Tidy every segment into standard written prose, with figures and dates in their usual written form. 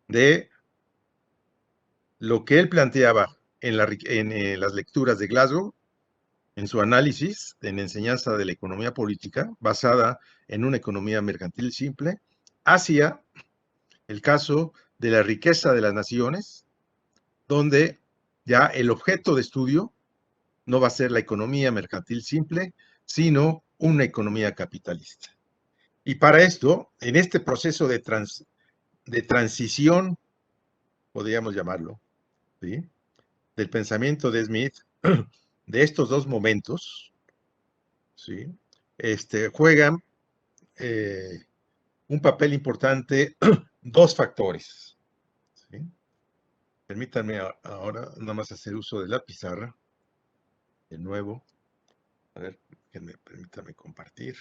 de lo que él planteaba en las lecturas de Glasgow, en su análisis en enseñanza de la economía política, basada en una economía mercantil simple, hacia el caso de la riqueza de las naciones, donde ya el objeto de estudio no va a ser la economía mercantil simple, sino una economía capitalista. Y para esto, en este proceso de transición, podríamos llamarlo, ¿sí?, del pensamiento de Smith, de estos dos momentos, ¿sí?, juegan un papel importante dos factores, ¿sí? Permítanme ahora nada más hacer uso de la pizarra, de nuevo. A ver, permítame compartir.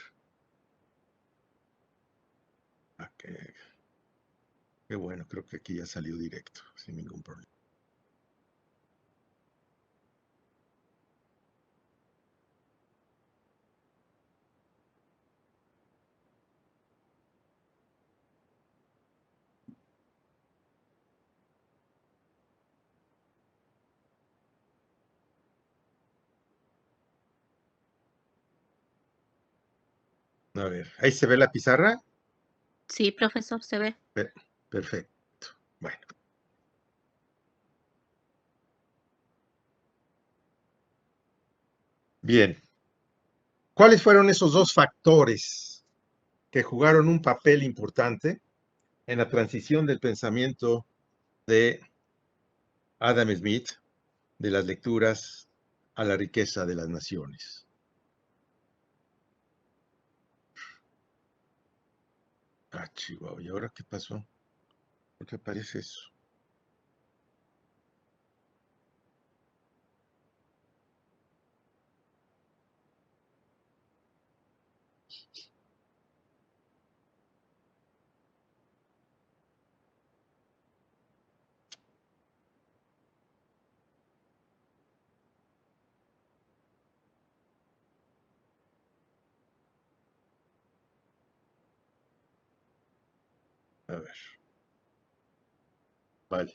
Okay. Qué bueno, creo que aquí ya salió directo, sin ningún problema. A ver, ¿ahí se ve la pizarra? Sí, profesor, se ve. Perfecto. Bueno. Bien. ¿Cuáles fueron esos dos factores que jugaron un papel importante en la transición del pensamiento de Adam Smith, de las lecturas a la riqueza de las naciones? Ah, chihuahua, ¿y ahora qué pasó? ¿Por qué aparece eso? A ver. Vale.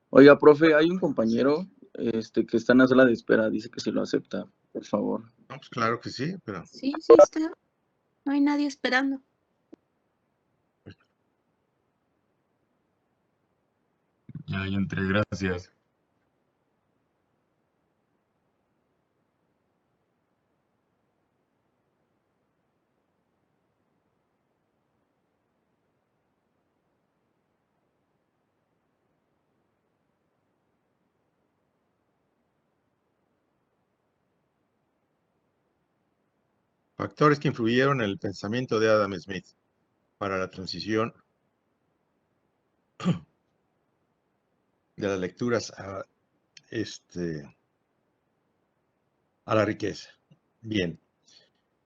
Oiga, profe, hay un compañero que está en la sala de espera, dice que si lo acepta, por favor. No, pues claro que sí, pero Sí, sí está. No hay nadie esperando. Ya entré, gracias. factores que influyeron en el pensamiento de Adam Smith para la transición de las lecturas a la riqueza. Bien.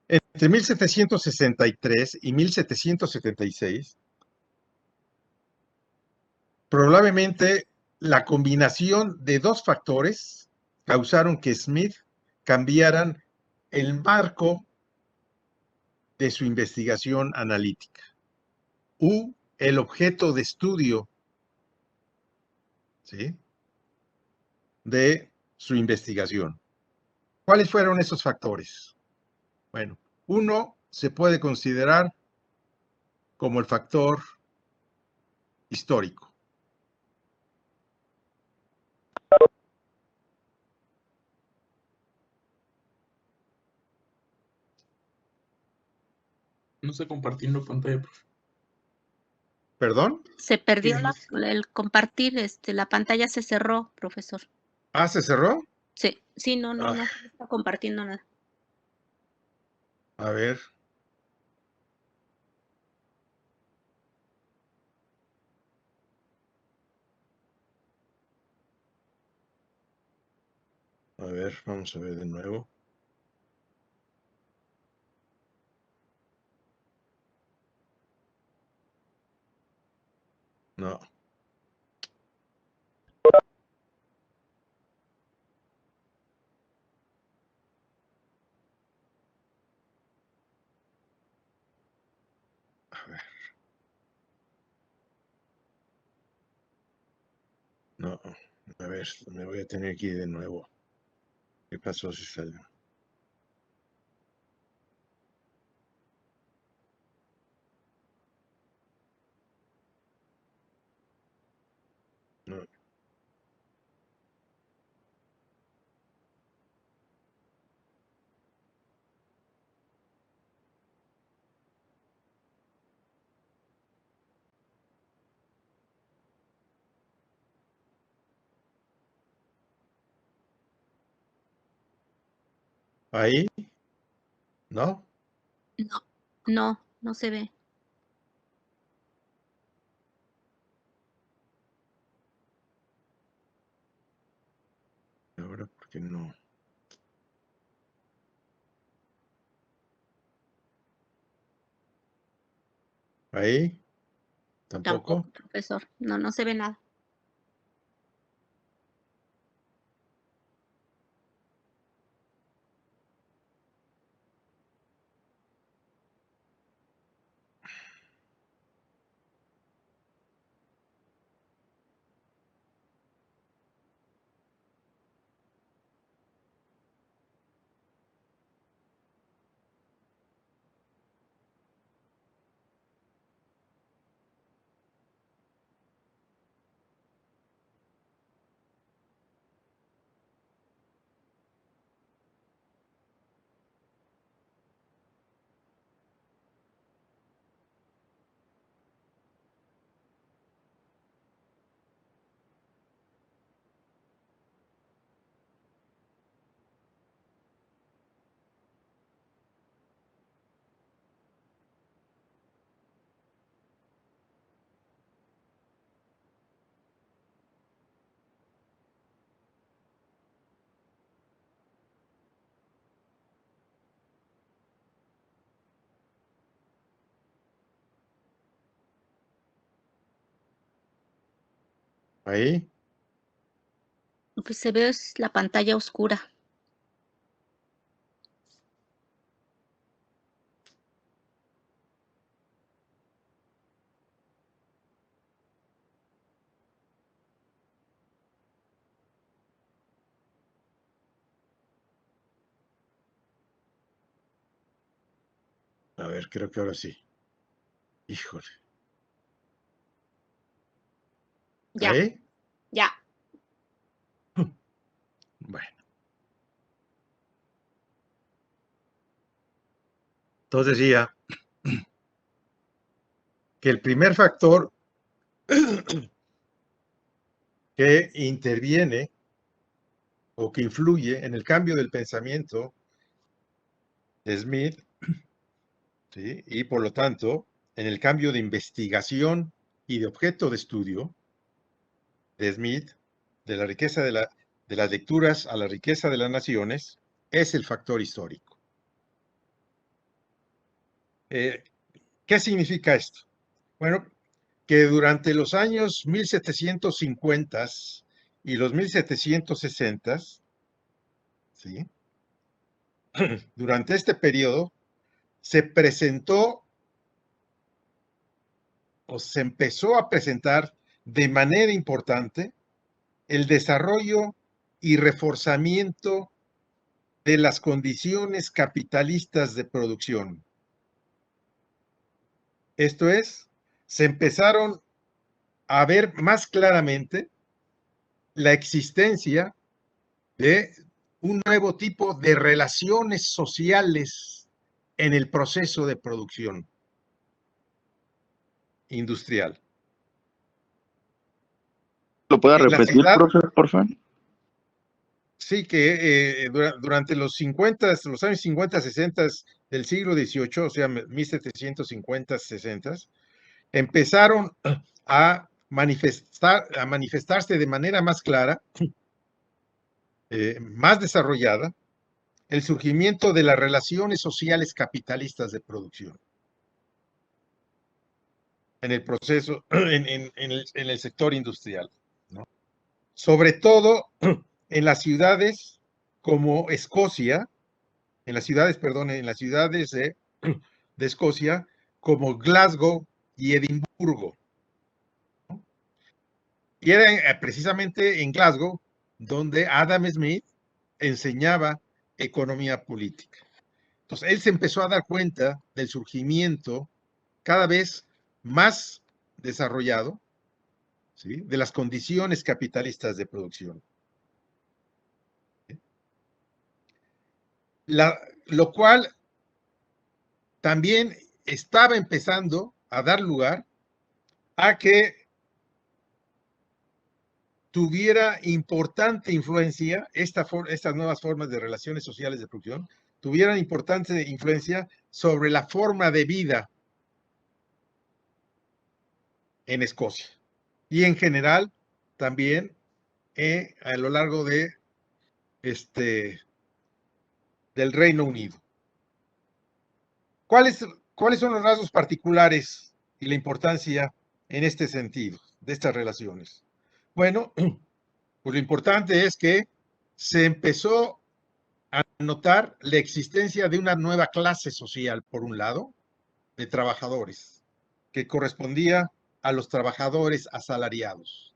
Entre 1763 y 1776, probablemente la combinación de dos factores causaron que Smith cambiaran el marco de su investigación analítica u el objeto de estudio, ¿sí?, de su investigación. ¿Cuáles fueron esos factores? Bueno, uno se puede considerar como el factor histórico. No está compartiendo pantalla, profe. ¿Perdón? Se perdió el compartir, la pantalla se cerró, profesor. Ah, ¿se cerró? Sí, sí, no está compartiendo nada. A ver. A ver, vamos a ver de nuevo. No. A ver. No. A ver, me voy a tener que ir de nuevo. ¿Qué pasó si salió? No. ¿Ahí? ¿No? No se ve. Ahora, ¿por qué no? ¿Ahí? ¿Tampoco? Tampoco, profesor. No se ve nada. ¿Ahí? Lo que se ve es la pantalla oscura. A ver, creo que ahora sí. Híjole. Ya, ¿Ahí? ya. Bueno. Entonces decía que el primer factor que interviene o que influye en el cambio del pensamiento de Smith, ¿sí? Y por lo tanto, en el cambio de investigación y de objeto de estudio de Smith, de la riqueza de las lecturas a la riqueza de las naciones, es el factor histórico. ¿Qué significa esto? Bueno, que durante los años 1750 y los 1760, ¿sí? Durante este periodo se presentó o se empezó a presentar de manera importante el desarrollo y reforzamiento de las condiciones capitalistas de producción. Esto es, se empezaron a ver más claramente la existencia de un nuevo tipo de relaciones sociales en el proceso de producción industrial. ¿Lo puede En la repetir, ciudad, profe, por favor? sí que durante los 50, los años 50, 60 del siglo XVIII, o sea, 1750, 60, empezaron a manifestarse de manera más clara, más desarrollada, el surgimiento de las relaciones sociales capitalistas de producción. en el proceso, en el sector industrial, ¿no? Sobre todo en las ciudades como Escocia, en las ciudades de Escocia, como Glasgow y Edimburgo. Y era precisamente en Glasgow donde Adam Smith enseñaba economía política. Entonces, él se empezó a dar cuenta del surgimiento cada vez más desarrollado, ¿sí?, de las condiciones capitalistas de producción. Lo cual también estaba empezando a dar lugar a que tuviera importante influencia estas nuevas formas de relaciones sociales de producción, tuvieran importante influencia sobre la forma de vida en Escocia y en general también a lo largo de del Reino Unido. ¿Cuáles son los rasgos particulares y la importancia en este sentido de estas relaciones? Bueno, pues lo importante es que se empezó a notar la existencia de una nueva clase social, por un lado, de trabajadores, que correspondía a los trabajadores asalariados.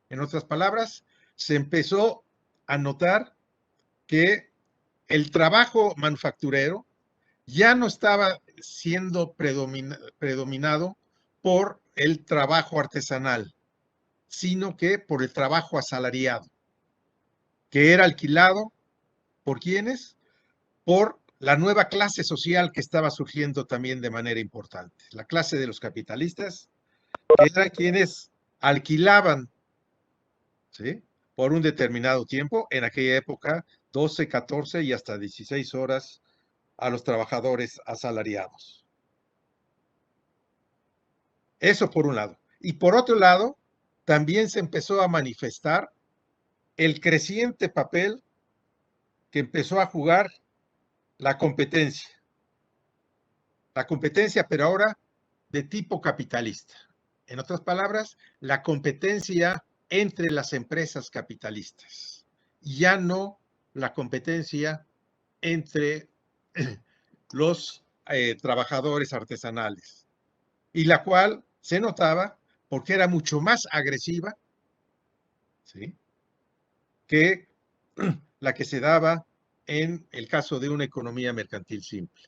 En otras palabras, se empezó a notar que el trabajo manufacturero ya no estaba siendo predominado por el trabajo artesanal, sino que por el trabajo asalariado, que era alquilado ¿por quiénes? Por la nueva clase social que estaba surgiendo también de manera importante, la clase de los capitalistas, que eran quienes alquilaban, ¿sí?, por un determinado tiempo, en aquella época 12, 14 y hasta 16 horas a los trabajadores asalariados. Eso por un lado. Y por otro lado, también se empezó a manifestar el creciente papel que empezó a jugar la competencia. La competencia, pero ahora de tipo capitalista. En otras palabras, la competencia entre las empresas capitalistas. Ya no la competencia entre los trabajadores artesanales. Y la cual se notaba porque era mucho más agresiva, ¿sí?, que la que se daba en el caso de una economía mercantil simple.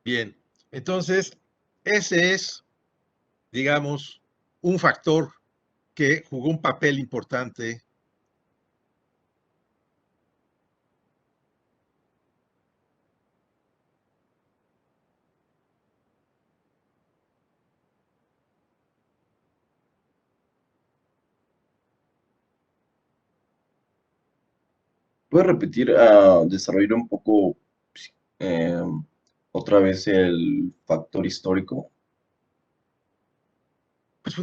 Bien, entonces, ese es, digamos, un factor que jugó un papel importante. ¿Puedes repetir, desarrollar un poco eh, otra vez el factor histórico? Pues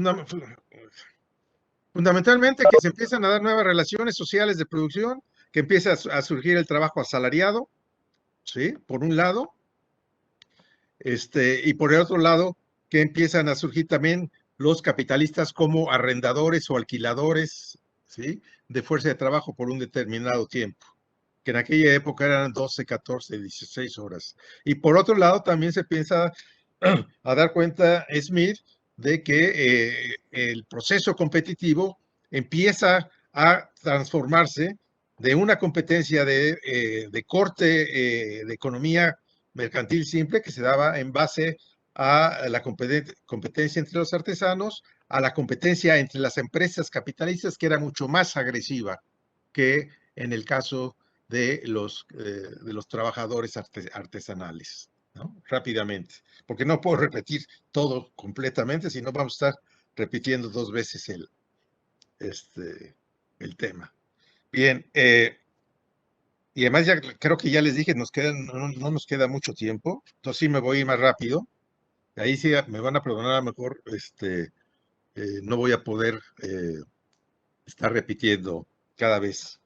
fundamentalmente que se empiezan a dar nuevas relaciones sociales de producción, que empieza a surgir el trabajo asalariado, ¿sí?, por un lado, y por el otro lado, que empiezan a surgir también los capitalistas como arrendadores o alquiladores, ¿sí?, de fuerza de trabajo por un determinado tiempo, que en aquella época eran 12, 14, 16 horas. Y por otro lado, también se piensa a dar cuenta Smith de que el proceso competitivo empieza a transformarse de una competencia de corte de economía mercantil simple que se daba en base a la competencia entre los artesanos, a la competencia entre las empresas capitalistas, que era mucho más agresiva que en el caso de los trabajadores artesanales, ¿no? Rápidamente, porque no puedo repetir todo completamente, sino vamos a estar repitiendo dos veces el tema. Bien, y además ya creo que ya les dije, no nos queda mucho tiempo, entonces sí me voy a ir más rápido. Ahí sí me van a perdonar, a lo mejor no voy a poder estar repitiendo cada vez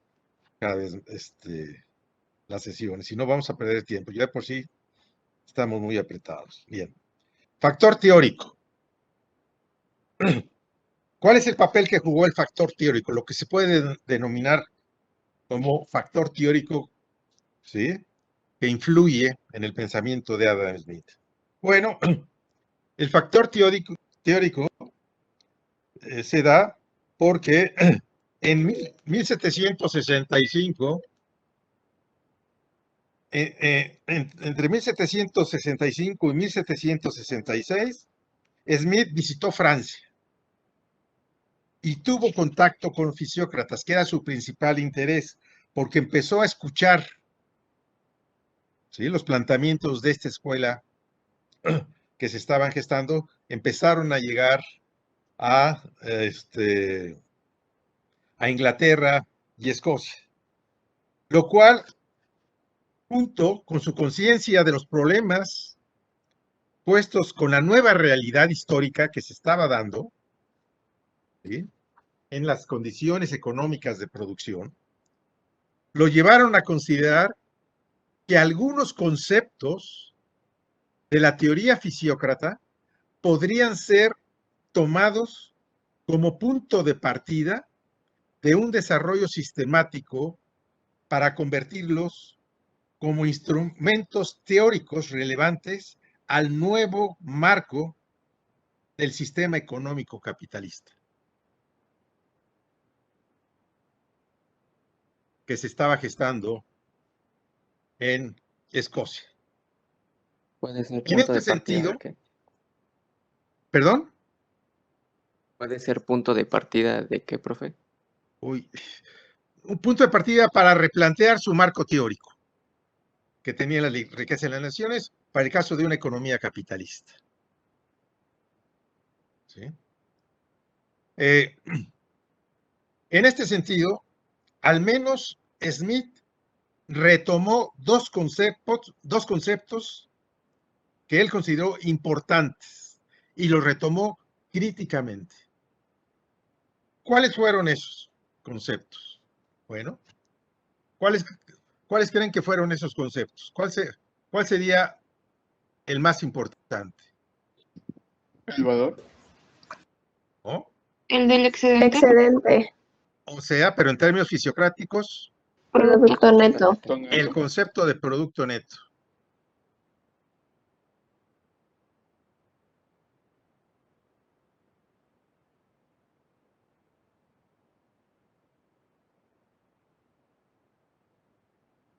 las sesiones, si no vamos a perder tiempo. Yo de por sí Estamos muy apretados. Bien. Factor teórico. ¿Cuál es el papel que jugó el factor teórico? Lo que se puede denominar como factor teórico, ¿sí?, que influye en el pensamiento de Adam Smith. Bueno, el factor teórico se da porque en 1765, entre 1765 y 1766, Smith visitó Francia y tuvo contacto con fisiócratas, que era su principal interés, porque empezó a escuchar, ¿sí?, los planteamientos de esta escuela que se estaban gestando, empezaron a llegar a Inglaterra y Escocia, lo cual, junto con su conciencia de los problemas puestos con la nueva realidad histórica que se estaba dando, ¿sí?, en las condiciones económicas de producción, lo llevaron a considerar que algunos conceptos de la teoría fisiócrata podrían ser tomados como punto de partida de un desarrollo sistemático para convertirlos como instrumentos teóricos relevantes al nuevo marco del sistema económico capitalista que se estaba gestando en Escocia. Puede ser En punto este de partida sentido, de qué. ¿perdón? Puede ser punto de partida de qué, profe. Uy, un punto de partida para replantear su marco teórico que tenía la riqueza de las naciones para el caso de una economía capitalista. ¿Sí? En este sentido, al menos Smith retomó dos conceptos que él consideró importantes y los retomó críticamente. ¿Cuáles fueron esos conceptos? Bueno, ¿cuáles creen que fueron esos conceptos? ¿Cuál sería el más importante? Salvador. ¿No? El del excedente. Excedente, O sea, pero en términos fisiocráticos, producto neto. el concepto de producto neto.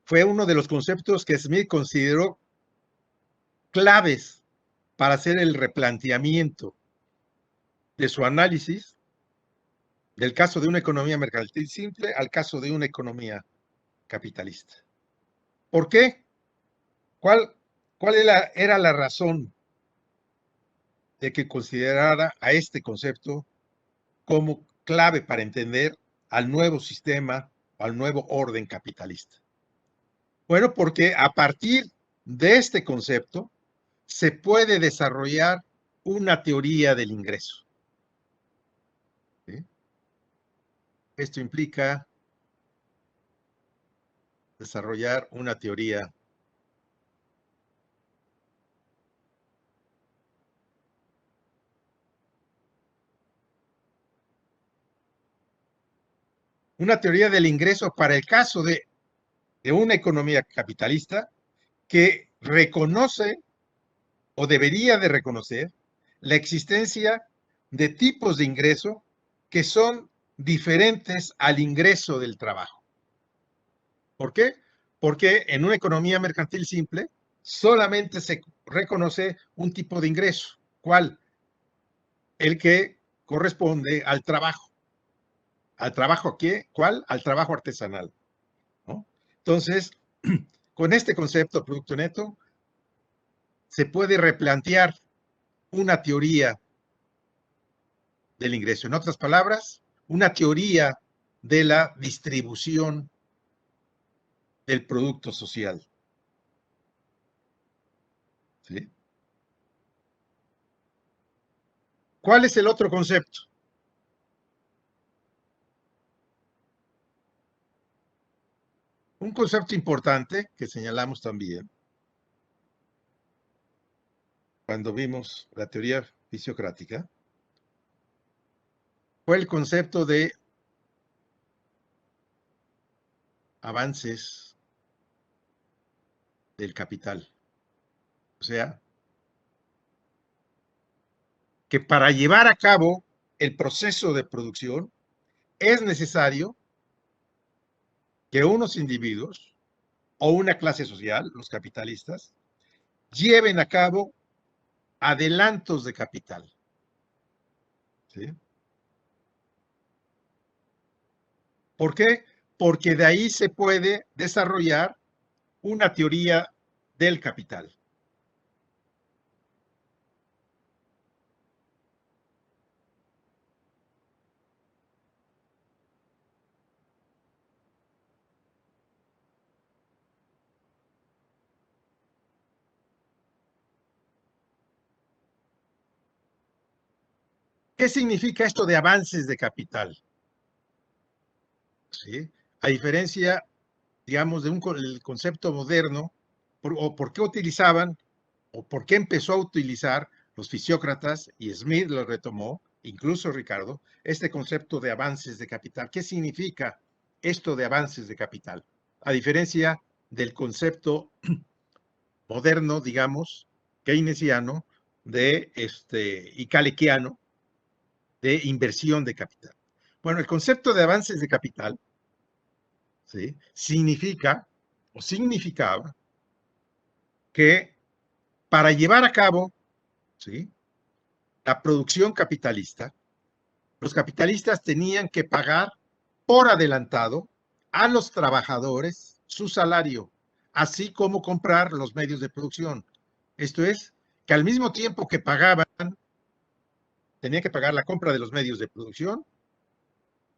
Fue uno de los conceptos que Smith consideró claves para hacer el replanteamiento de su análisis del caso de una economía mercantil simple al caso de una economía capitalista. ¿Por qué? ¿Cuál era la razón de que considerara a este concepto como clave para entender al nuevo sistema, al nuevo orden capitalista? Bueno, porque a partir de este concepto se puede desarrollar una teoría del ingreso. ¿Sí? Esto implica desarrollar una teoría del ingreso para el caso de una economía capitalista que reconoce o debería de reconocer la existencia de tipos de ingreso que son diferentes al ingreso del trabajo. ¿Por qué? Porque en una economía mercantil simple solamente se reconoce un tipo de ingreso. ¿Cuál? El que corresponde al trabajo. ¿Al trabajo qué? ¿Cuál? Al trabajo artesanal, ¿no? Entonces, con este concepto de producto neto, se puede replantear una teoría del ingreso. En otras palabras, una teoría de la distribución del producto social. ¿Sí? ¿Cuál es el otro concepto? Un concepto importante que señalamos también cuando vimos la teoría fisiocrática, fue el concepto de avances del capital. O sea, que para llevar a cabo el proceso de producción es necesario que unos individuos o una clase social, los capitalistas, lleven a cabo adelantos de capital. ¿Sí? ¿Por qué? Porque de ahí se puede desarrollar una teoría del capital. ¿Qué significa esto de avances de capital? ¿Sí? A diferencia, digamos, de el concepto moderno, o por qué utilizaban, o por qué empezó a utilizar los fisiócratas, y Smith lo retomó, incluso Ricardo, este concepto de avances de capital. ¿Qué significa esto de avances de capital? A diferencia del concepto moderno, digamos, keynesiano, y kalekiano, de inversión de capital. Bueno, el concepto de avances de capital, ¿sí?, significa o significaba que para llevar a cabo, ¿sí?, la producción capitalista, los capitalistas tenían que pagar por adelantado a los trabajadores su salario, así como comprar los medios de producción. Esto es, que al mismo tiempo que pagaban, tenían que pagar la compra de los medios de producción,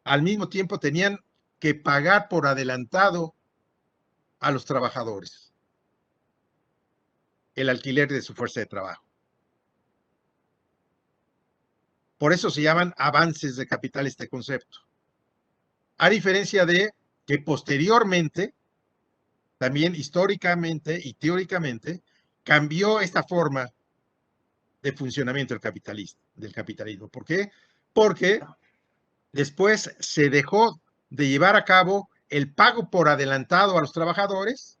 al mismo tiempo tenían que pagar por adelantado a los trabajadores el alquiler de su fuerza de trabajo. Por eso se llaman avances de capital este concepto. A diferencia de que posteriormente, también históricamente y teóricamente, cambió esta forma de funcionamiento del capitalismo. ¿Por qué? Porque después se dejó de llevar a cabo el pago por adelantado a los trabajadores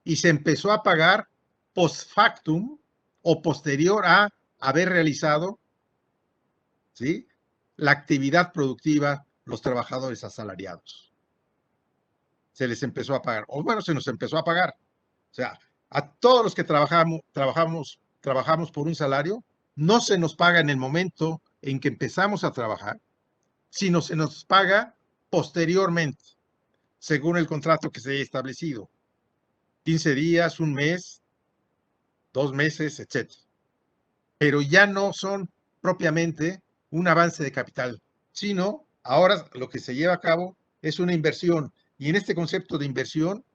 y se empezó a pagar post factum o posterior a haber realizado, ¿sí?, la actividad productiva los trabajadores asalariados. Se les empezó a pagar, o bueno, se nos empezó a pagar. O sea, a todos los que trabajamos por un salario, no se nos paga en el momento en que empezamos a trabajar, sino se nos paga posteriormente, según el contrato que se haya establecido. 15 días, un mes, 2 meses, etc. Pero ya no son propiamente un avance de capital, sino ahora lo que se lleva a cabo es una inversión. Y en este concepto de inversión,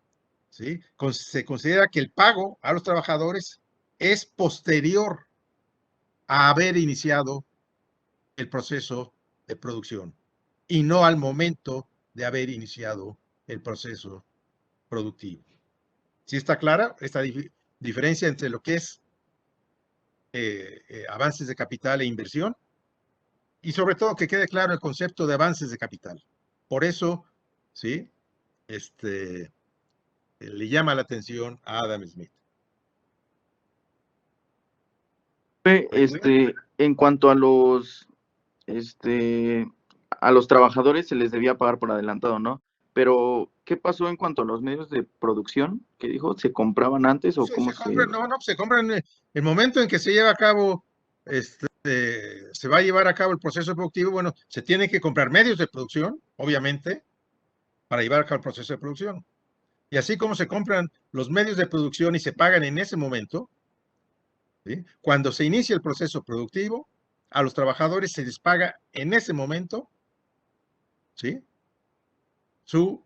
¿sí?, se considera que el pago a los trabajadores es posterior a haber iniciado el proceso de producción y no al momento de haber iniciado el proceso productivo. ¿Sí está clara esta diferencia entre lo que es avances de capital e inversión? Y sobre todo que quede claro el concepto de avances de capital. Por eso, ¿sí?, le llama la atención a Adam Smith. En cuanto a los trabajadores se les debía pagar por adelantado, ¿no? Pero, ¿qué pasó en cuanto a los medios de producción? ¿Qué dijo? ¿Se compraban antes o cómo se...? Se compran en el momento en que se lleva a cabo, se va a llevar a cabo el proceso productivo. Bueno, se tienen que comprar medios de producción, obviamente, para llevar a cabo el proceso de producción. Y así como se compran los medios de producción y se pagan en ese momento, ¿sí?, cuando se inicia el proceso productivo, a los trabajadores se les paga en ese momento, ¿sí?, su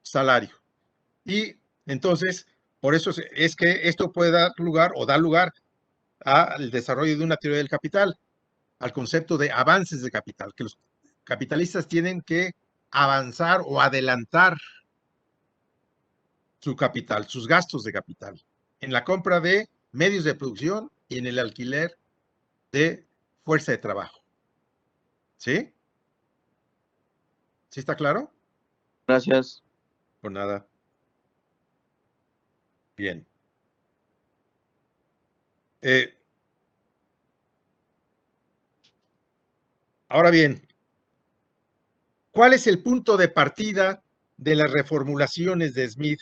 salario. Y entonces, por eso es que esto puede dar lugar o da lugar al desarrollo de una teoría del capital, al concepto de avances de capital, que los capitalistas tienen que avanzar o adelantar su capital, sus gastos de capital, en la compra de medios de producción y en el alquiler de fuerza de trabajo. ¿Sí? ¿Sí está claro? Gracias. Por nada. Bien. Ahora bien, ¿cuál es el punto de partida de las reformulaciones de Smith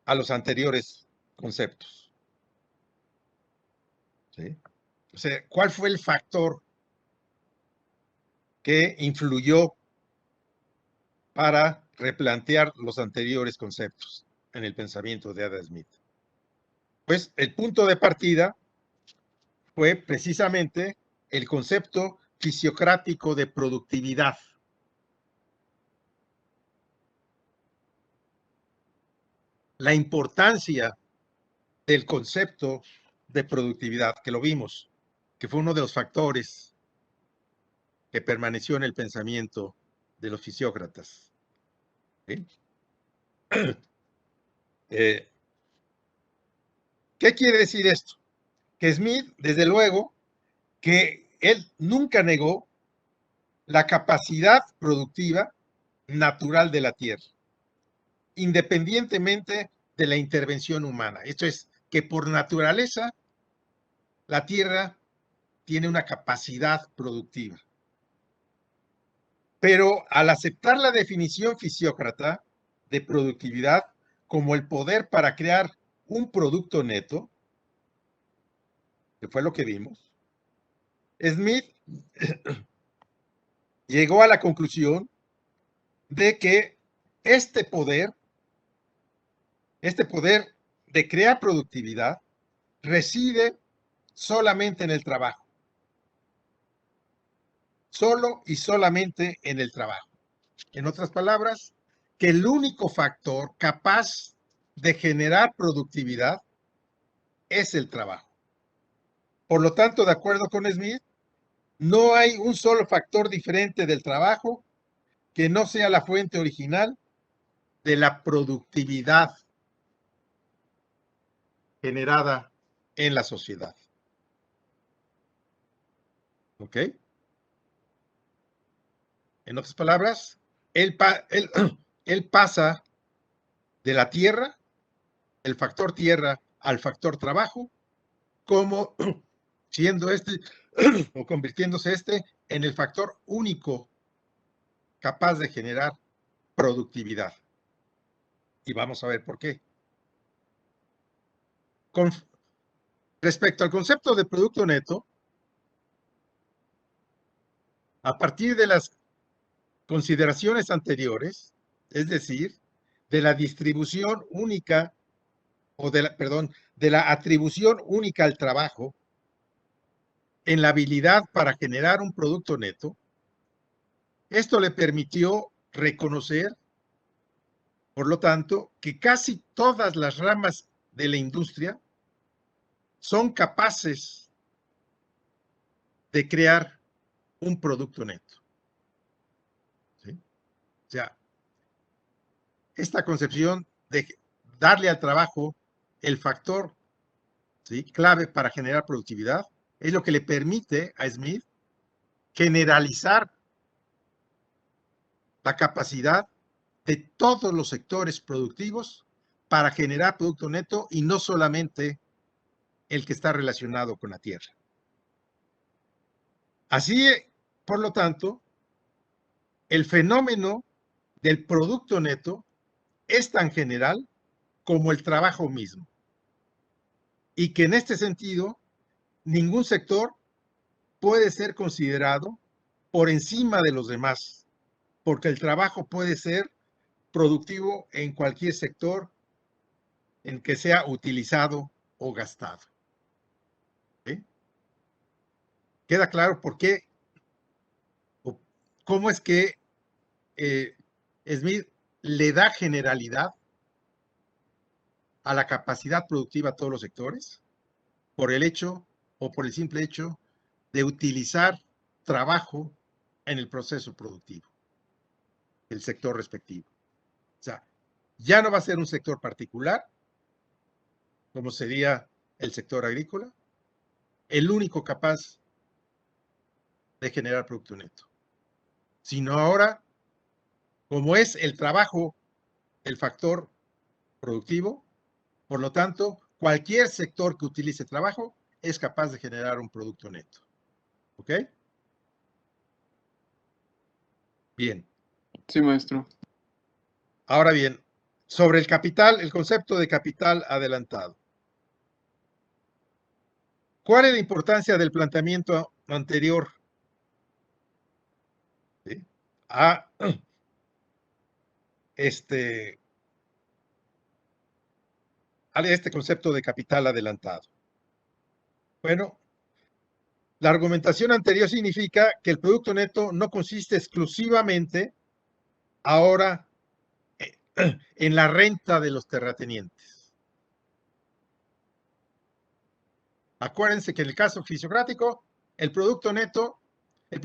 a los anteriores conceptos? ¿Sí? O sea, ¿cuál fue el factor que influyó para replantear los anteriores conceptos en el pensamiento de Adam Smith? Pues el punto de partida fue precisamente el concepto fisiocrático de productividad. La importancia del concepto de productividad, que lo vimos, que fue uno de los factores que permaneció en el pensamiento de los fisiócratas. ¿Sí? ¿Qué quiere decir esto? Que Smith, desde luego, que él nunca negó la capacidad productiva natural de la Tierra, independientemente de la intervención humana. Esto es, que por naturaleza la Tierra tiene una capacidad productiva. Pero al aceptar la definición fisiócrata de productividad como el poder para crear un producto neto, que fue lo que vimos, Smith llegó a la conclusión de que este poder de crear productividad reside solamente en el trabajo. Solo y solamente en el trabajo. En otras palabras, que el único factor capaz de generar productividad es el trabajo. Por lo tanto, de acuerdo con Smith, no hay un solo factor diferente del trabajo que no sea la fuente original de la productividad generada en la sociedad. ¿Ok? En otras palabras, él pasa de la tierra, el factor tierra, al factor trabajo, como siendo o convirtiéndose en el factor único capaz de generar productividad. Y vamos a ver por qué. Respecto al concepto de producto neto, a partir de las consideraciones anteriores, es decir, de la distribución única de la atribución única al trabajo en la habilidad para generar un producto neto, esto le permitió reconocer, por lo tanto, que casi todas las ramas de la industria son capaces de crear un producto neto. ¿Sí? O sea, esta concepción de darle al trabajo el factor, ¿sí?, clave para generar productividad es lo que le permite a Smith generalizar la capacidad de todos los sectores productivos para generar producto neto y no solamente el que está relacionado con la tierra. Así, por lo tanto, el fenómeno del producto neto es tan general como el trabajo mismo. Y que en este sentido, ningún sector puede ser considerado por encima de los demás, porque el trabajo puede ser productivo en cualquier sector en que sea utilizado o gastado. ¿Sí? ¿Queda claro por qué? ¿Cómo es que Smith le da generalidad a la capacidad productiva a todos los sectores? Por el hecho o por el simple hecho de utilizar trabajo en el proceso productivo, el sector respectivo. O sea, ya no va a ser un sector particular, como sería el sector agrícola, el único capaz de generar producto neto. Sino ahora, como es el trabajo el factor productivo, por lo tanto, cualquier sector que utilice trabajo es capaz de generar un producto neto. ¿Ok? Bien. Sí, maestro. Ahora bien, sobre el capital, el concepto de capital adelantado. ¿Cuál es la importancia del planteamiento anterior? ¿Sí? A este concepto de capital adelantado. Bueno, la argumentación anterior significa que el producto neto no consiste exclusivamente ahora en la renta de los terratenientes. Acuérdense que en el caso fisiocrático, el producto neto, en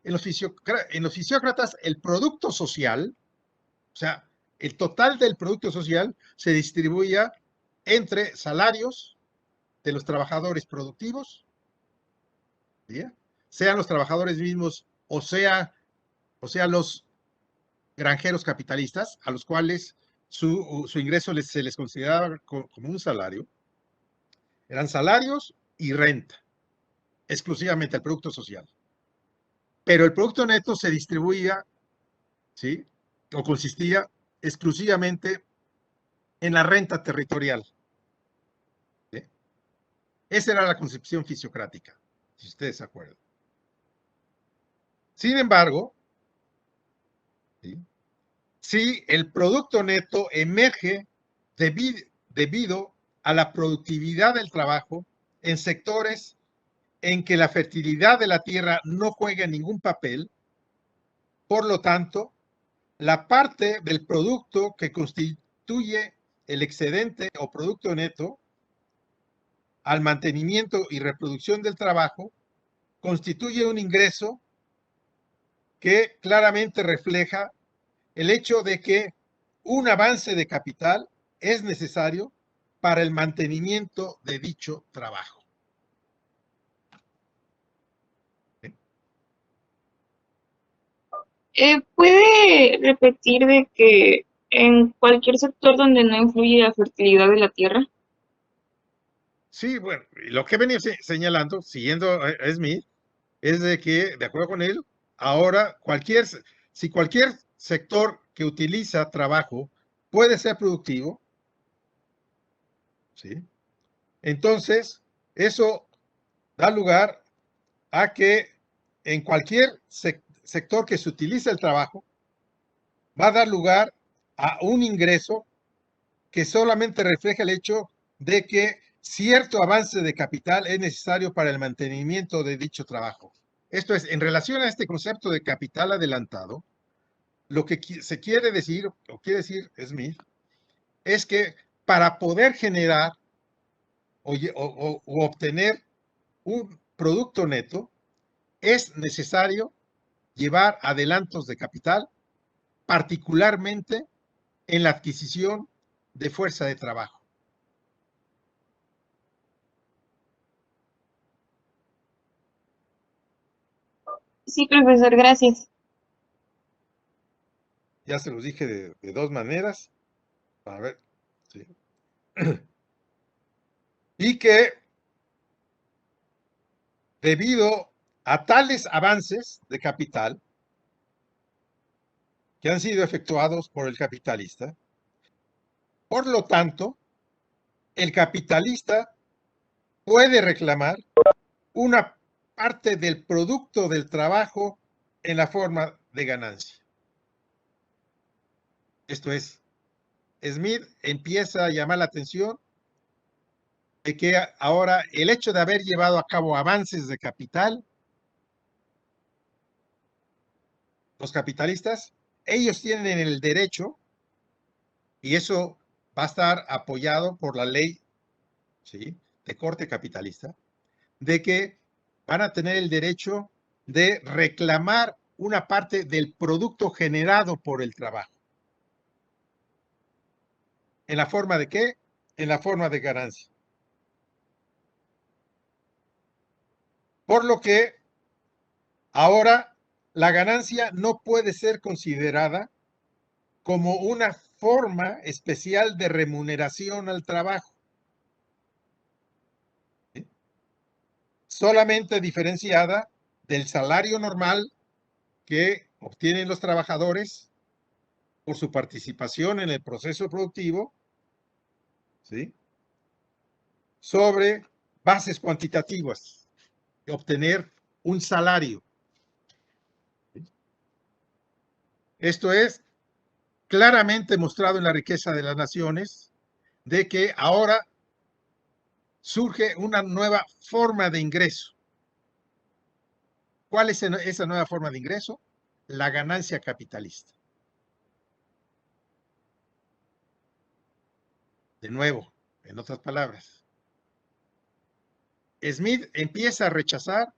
los fisiócratas, el producto social, o sea, el total del producto social se distribuía entre salarios de los trabajadores productivos, ¿sí? Sean los trabajadores mismos o sea los granjeros capitalistas, a los cuales su ingreso se les consideraba como un salario. Eran salarios y renta, exclusivamente el producto social. Pero el producto neto se distribuía, ¿sí? O consistía exclusivamente en la renta territorial. ¿Sí? Esa era la concepción fisiocrática, si ustedes se acuerdan. Sin embargo, ¿sí? Si el producto neto emerge debido a la productividad del trabajo en sectores en que la fertilidad de la tierra no juega ningún papel, por lo tanto, la parte del producto que constituye el excedente o producto neto al mantenimiento y reproducción del trabajo constituye un ingreso que claramente refleja el hecho de que un avance de capital es necesario para el mantenimiento de dicho trabajo. ¿Puede repetir de que en cualquier sector donde no influye la fertilidad de la tierra? Sí, bueno, lo que venía señalando, siguiendo a Smith, es de que, de acuerdo con él, ahora si cualquier sector que utiliza trabajo puede ser productivo, ¿sí? Entonces, eso da lugar a que en cualquier sector que se utilice el trabajo, va a dar lugar a un ingreso que solamente refleja el hecho de que cierto avance de capital es necesario para el mantenimiento de dicho trabajo. Esto es, en relación a este concepto de capital adelantado, lo que se quiere decir, o quiere decir Smith, es que para poder generar o obtener un producto neto, es necesario llevar adelantos de capital, particularmente en la adquisición de fuerza de trabajo. Sí, profesor, gracias. Ya se los dije de dos maneras. A ver, sí. Y que debido a tales avances de capital que han sido efectuados por el capitalista, por lo tanto, el capitalista puede reclamar una parte del producto del trabajo en la forma de ganancia. Esto es, Smith empieza a llamar la atención de que ahora el hecho de haber llevado a cabo avances de capital, los capitalistas, ellos tienen el derecho, y eso va a estar apoyado por la ley, ¿sí?, de corte capitalista, de que van a tener el derecho de reclamar una parte del producto generado por el trabajo. ¿En la forma de qué? En la forma de ganancia. Por lo que ahora la ganancia no puede ser considerada como una forma especial de remuneración al trabajo, ¿sí? Solamente diferenciada del salario normal que obtienen los trabajadores por su participación en el proceso productivo, ¿sí? Sobre bases cuantitativas, de obtener un salario. Esto es claramente mostrado en la riqueza de las naciones, de que ahora surge una nueva forma de ingreso. ¿Cuál es esa nueva forma de ingreso? La ganancia capitalista. De nuevo, en otras palabras, Smith empieza a rechazar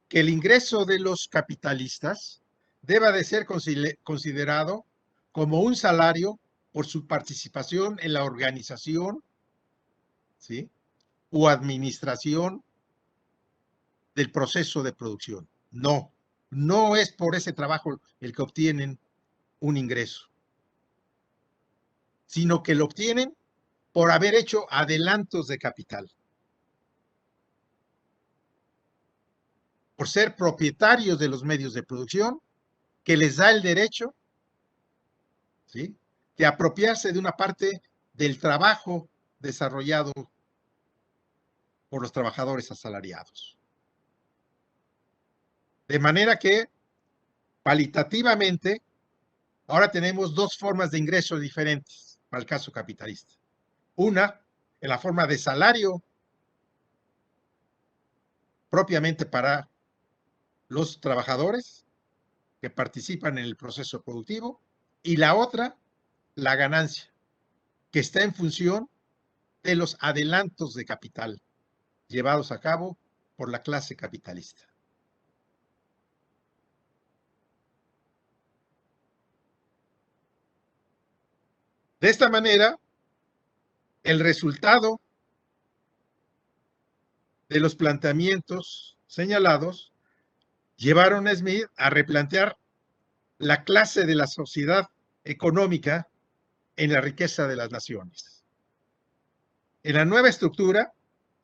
que el ingreso de los capitalistas deba de ser considerado como un salario por su participación en la organización, ¿sí?, o administración del proceso de producción. No, no es por ese trabajo el que obtienen un ingreso, sino que lo obtienen por haber hecho adelantos de capital, por ser propietarios de los medios de producción, que les da el derecho, ¿sí?, de apropiarse de una parte del trabajo desarrollado por los trabajadores asalariados. De manera que, cualitativamente, ahora tenemos dos formas de ingresos diferentes para el caso capitalista. Una, en la forma de salario propiamente para los trabajadores que participan en el proceso productivo, y la otra, la ganancia, que está en función de los adelantos de capital llevados a cabo por la clase capitalista. De esta manera, el resultado de los planteamientos señalados llevaron a Smith a replantear la clase de la sociedad económica en la riqueza de las naciones. En la nueva estructura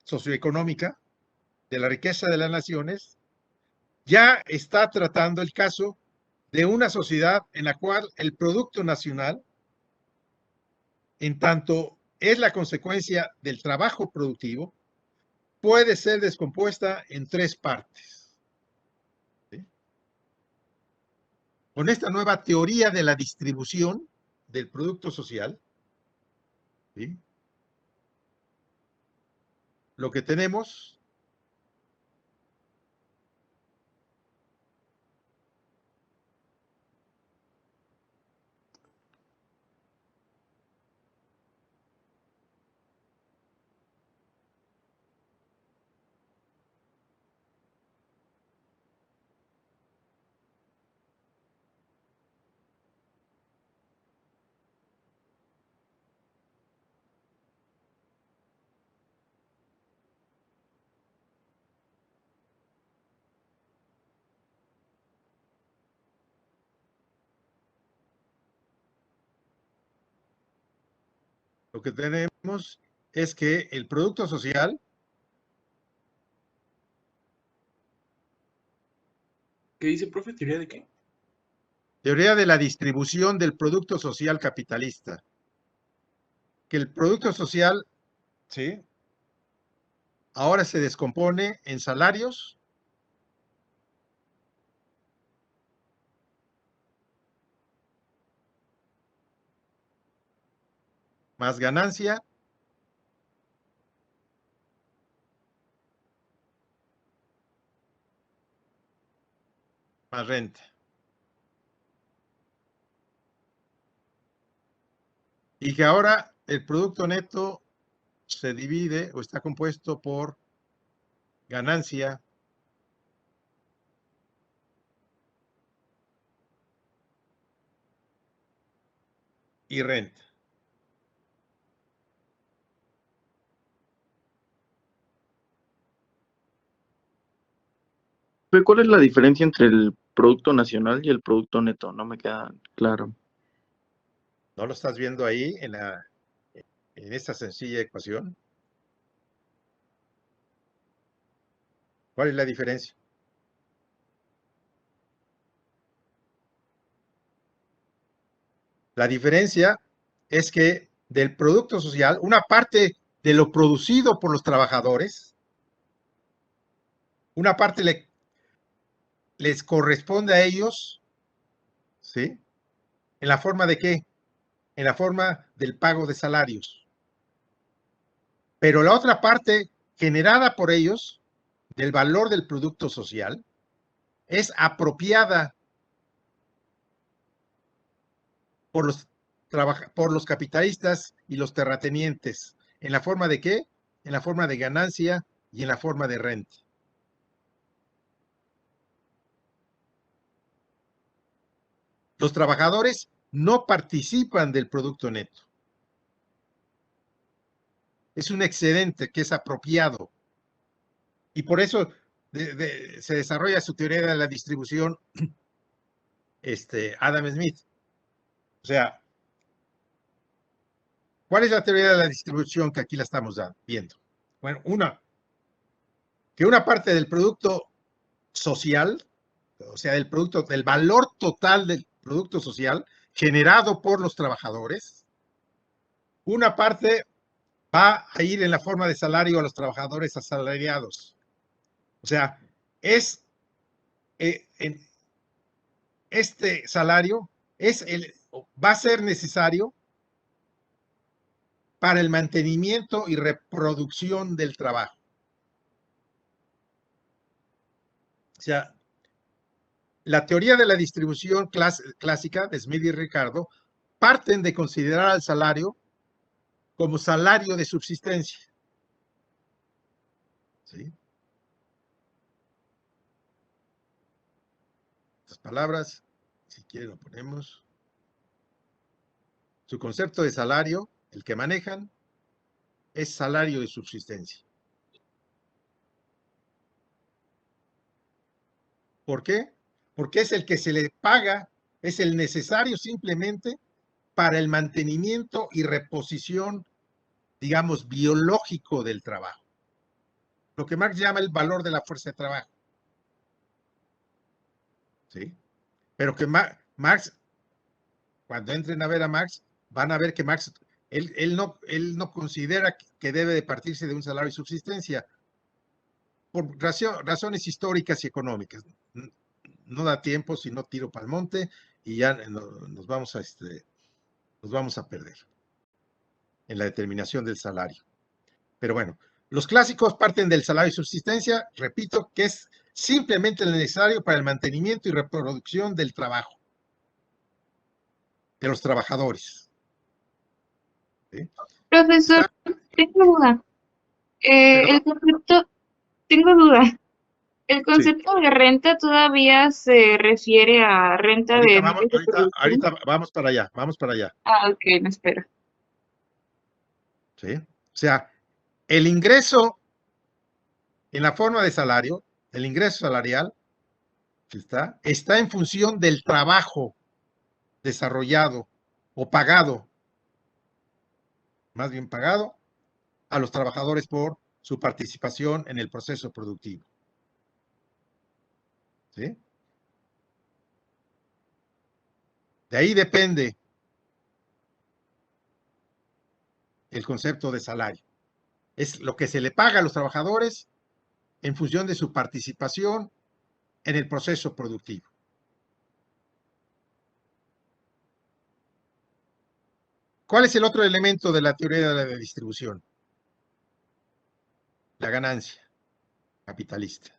socioeconómica de la riqueza de las naciones, ya está tratando el caso de una sociedad en la cual el Producto Nacional, en tanto es la consecuencia del trabajo productivo, puede ser descompuesta en tres partes, ¿sí? Con esta nueva teoría de la distribución del producto social, ¿sí?, lo que tenemos lo que tenemos es que el producto social ¿Qué dice, profe? ¿Teoría de qué? teoría de la distribución del producto social capitalista, que el producto social, ¿sí?, ahora se descompone en salarios más ganancia más renta. Y que ahora el producto neto se divide o está compuesto por ganancia y renta. ¿Cuál es la diferencia entre el Producto Nacional y el Producto Neto? No me queda claro. ¿No lo estás viendo ahí en esta sencilla ecuación? ¿Cuál es la diferencia? La diferencia es que del producto social, una parte de lo producido por los trabajadores, una parte les corresponde a ellos, ¿sí? ¿En la forma de qué? En la forma del pago de salarios. Pero la otra parte generada por ellos, del valor del producto social, es apropiada por los capitalistas y los terratenientes. ¿En la forma de qué? En la forma de ganancia y en la forma de renta. Los trabajadores no participan del producto neto. Es un excedente que es apropiado. Y por eso se desarrolla su teoría de la distribución Adam Smith. O sea, ¿cuál es la teoría de la distribución que aquí la estamos viendo? Bueno, que una parte del producto social, o sea, del valor total del producto social generado por los trabajadores, una parte va a ir en la forma de salario a los trabajadores asalariados. O sea, este salario va a ser necesario para el mantenimiento y reproducción del trabajo. O sea, la teoría de la distribución clásica de Smith y Ricardo parten de considerar al salario como salario de subsistencia. ¿Sí? Estas palabras, si quieren lo ponemos. Su concepto de salario, el que manejan, es salario de subsistencia. ¿Por qué? Porque es el que se le paga, es el necesario simplemente para el mantenimiento y reposición, digamos, biológico del trabajo. Lo que Marx llama el valor de la fuerza de trabajo. ¿Sí? Pero que Marx, cuando entren a ver a Marx, van a ver que Marx, él no considera que debe de partirse de un salario de subsistencia por razones históricas y económicas. No da tiempo, si no tiro para el monte y ya nos vamos a perder en la determinación del salario. Pero bueno, los clásicos parten del salario de subsistencia, repito, que es simplemente el necesario para el mantenimiento y reproducción del trabajo, de los trabajadores. ¿Sí? Profesor, tengo duda. Tengo duda. ¿El concepto de renta todavía se refiere a renta de medios de producción? Ahorita vamos para allá. Ah, ok, me espero. ¿Sí? O sea, el ingreso en la forma de salario, el ingreso salarial, está en función del trabajo desarrollado o pagado, más bien pagado, a los trabajadores por su participación en el proceso productivo. ¿Sí? De ahí depende el concepto de salario. Es lo que se le paga a los trabajadores en función de su participación en el proceso productivo. ¿Cuál es el otro elemento de la teoría de la distribución? La ganancia capitalista.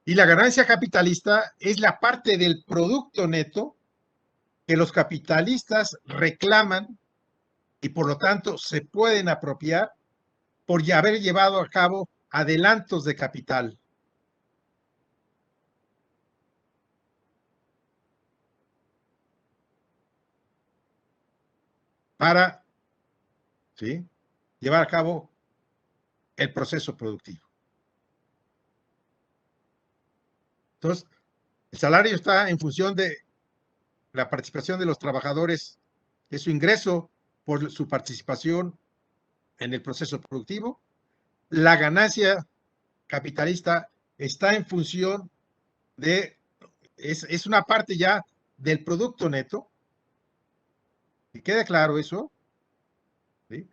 Y la ganancia capitalista es la parte del producto neto que los capitalistas reclaman y por lo tanto se pueden apropiar por ya haber llevado a cabo adelantos de capital. Para, ¿sí?, llevar a cabo el proceso productivo. Entonces, el salario está en función de la participación de los trabajadores, de su ingreso por su participación en el proceso productivo. La ganancia capitalista está en función de, es una parte ya del producto neto. ¿Y queda claro eso? ¿Sí?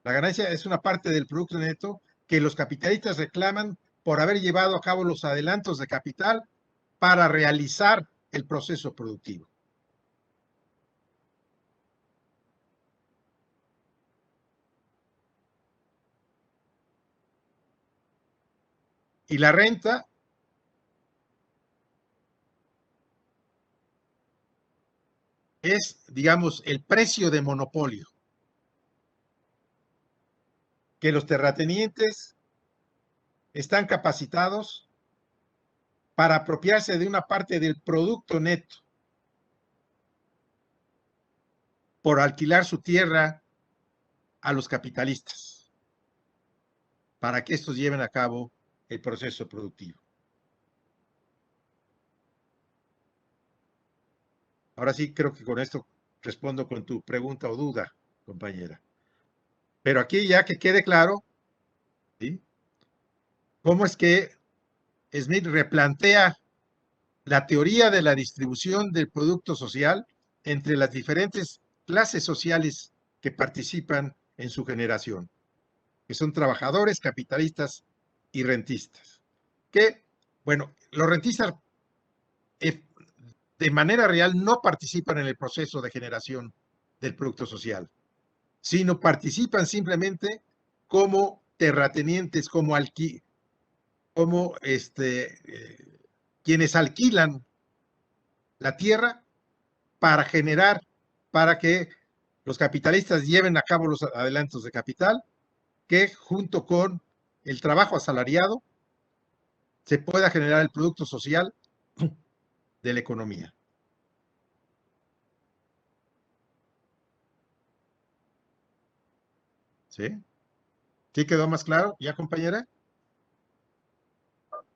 La ganancia es una parte del producto neto que los capitalistas reclaman por haber llevado a cabo los adelantos de capital para realizar el proceso productivo. Y la renta es, digamos, el precio de monopolio que los terratenientes están capacitados para apropiarse de una parte del producto neto por alquilar su tierra a los capitalistas para que estos lleven a cabo el proceso productivo. Ahora sí, creo que con esto respondo con tu pregunta o duda, compañera. Pero aquí ya que quede claro, ¿sí?, cómo es que Smith replantea la teoría de la distribución del producto social entre las diferentes clases sociales que participan en su generación, que son trabajadores, capitalistas y rentistas. Que, bueno, los rentistas de manera real no participan en el proceso de generación del producto social, sino participan simplemente como terratenientes, como quienes alquilan la tierra para generar, para que los capitalistas lleven a cabo los adelantos de capital, que junto con el trabajo asalariado se pueda generar el producto social de la economía. ¿Sí? ¿Sí quedó más claro ya, compañera?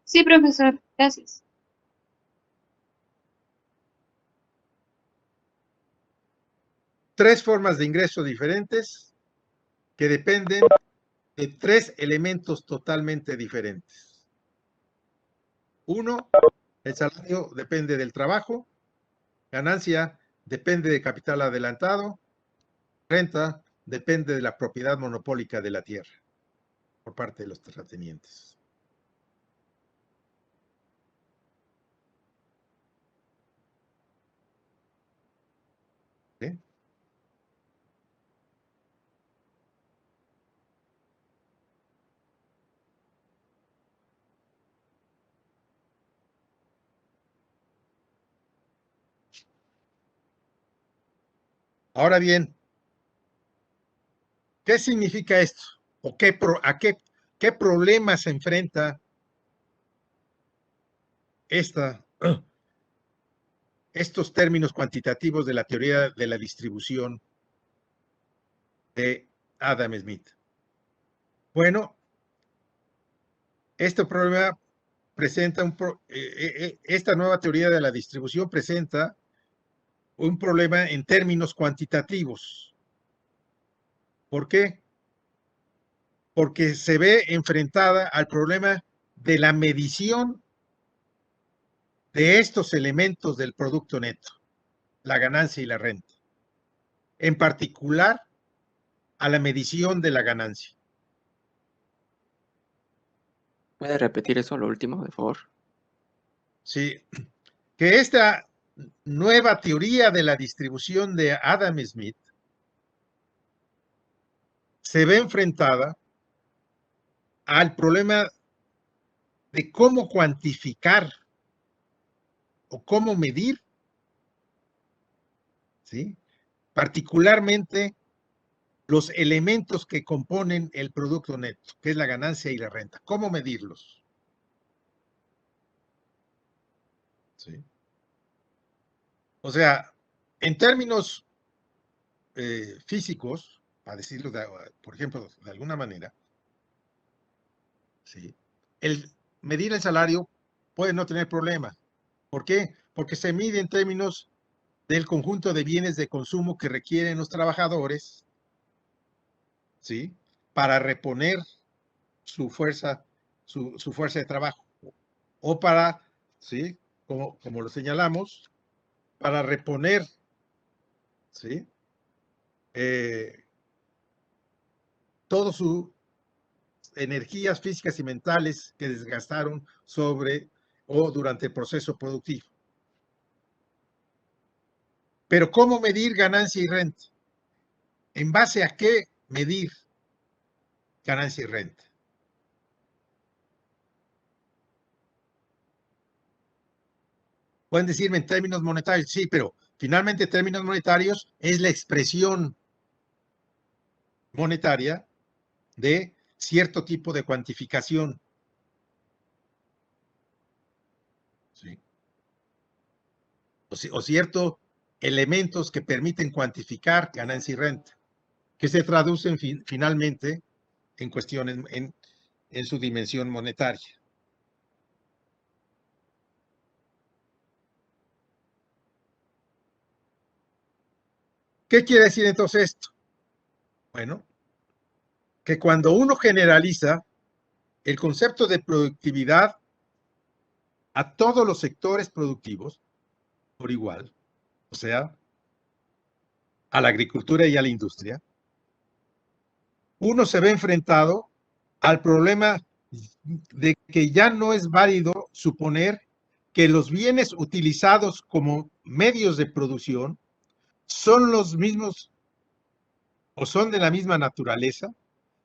Sí, profesor, gracias. Tres formas de ingreso diferentes que dependen de tres elementos totalmente diferentes. Uno, el salario depende del trabajo, ganancia depende de capital adelantado, renta depende de la propiedad monopólica de la tierra por parte de los terratenientes. ¿Sí? Ahora bien, ¿qué significa esto? ¿O qué problema se enfrenta estos términos cuantitativos de la teoría de la distribución de Adam Smith? Bueno, este problema presenta esta nueva teoría de la distribución presenta un problema en términos cuantitativos. ¿Por qué? Porque se ve enfrentada al problema de la medición de estos elementos del producto neto, la ganancia y la renta. En particular, a la medición de la ganancia. ¿Puede repetir eso, lo último, de favor? Sí, que esta nueva teoría de la distribución de Adam Smith se ve enfrentada al problema de cómo cuantificar o cómo medir, ¿sí?, particularmente los elementos que componen el producto neto, que es la ganancia y la renta. ¿Cómo medirlos? ¿Sí? O sea, en términos físicos, para decirlo, por ejemplo, de alguna manera, ¿sí?, el medir el salario puede no tener problema. ¿Por qué? Porque se mide en términos del conjunto de bienes de consumo que requieren los trabajadores, ¿sí? Para reponer su fuerza de trabajo. O para, ¿sí? Como lo señalamos, para reponer, ¿sí? Todas sus energías físicas y mentales que desgastaron sobre o durante el proceso productivo. Pero ¿cómo medir ganancia y renta? ¿En base a qué medir ganancia y renta? Pueden decirme en términos monetarios, sí, pero finalmente términos monetarios es la expresión monetaria de cierto tipo de cuantificación. ¿Sí? O ciertos elementos que permiten cuantificar ganancia y renta, que se traducen finalmente en cuestiones en su dimensión monetaria. ¿Qué quiere decir entonces esto? Bueno, que cuando uno generaliza el concepto de productividad a todos los sectores productivos por igual, o sea, a la agricultura y a la industria, uno se ve enfrentado al problema de que ya no es válido suponer que los bienes utilizados como medios de producción son los mismos o son de la misma naturaleza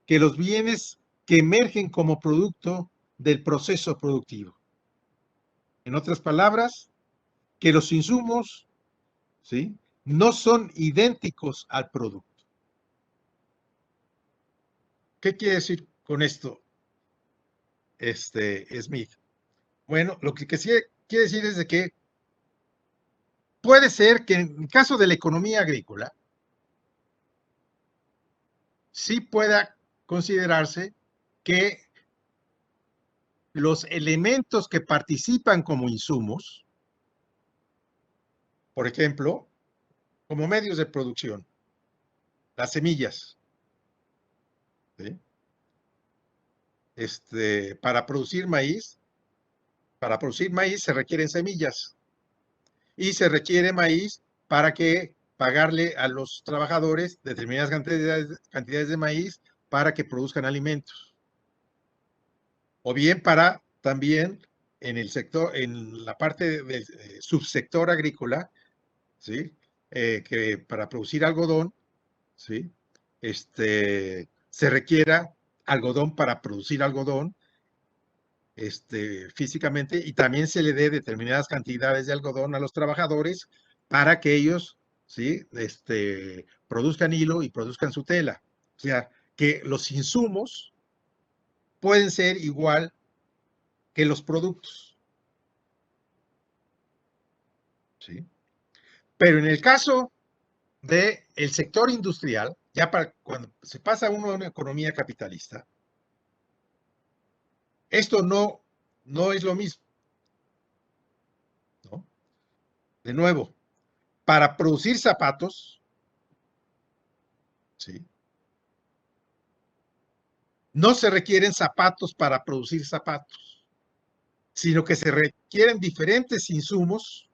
que los bienes que emergen como producto del proceso productivo. En otras palabras, que los insumos, ¿sí?, no son idénticos al producto. ¿Qué quiere decir con esto, Smith? Bueno, lo que quiere decir es de que puede ser que en el caso de la economía agrícola, sí pueda considerarse que los elementos que participan como insumos, por ejemplo, como medios de producción, las semillas, ¿sí? Para producir maíz se requieren semillas y se requiere maíz para que pagarle a los trabajadores determinadas cantidades de maíz para que produzcan alimentos. O bien para también en el sector, en la parte del subsector agrícola, ¿sí?, que para producir algodón, ¿sí?, se requiera algodón para producir algodón, físicamente, y también se le dé determinadas cantidades de algodón a los trabajadores para que ellos, ¿sí?, produzcan hilo y produzcan su tela. O sea, que los insumos pueden ser igual que los productos. ¿Sí? Pero en el caso del sector industrial, ya para cuando se pasa uno a una economía capitalista, esto no es lo mismo, ¿no? De nuevo, para producir zapatos, ¿sí?, no se requieren zapatos para producir zapatos, sino que se requieren diferentes insumos,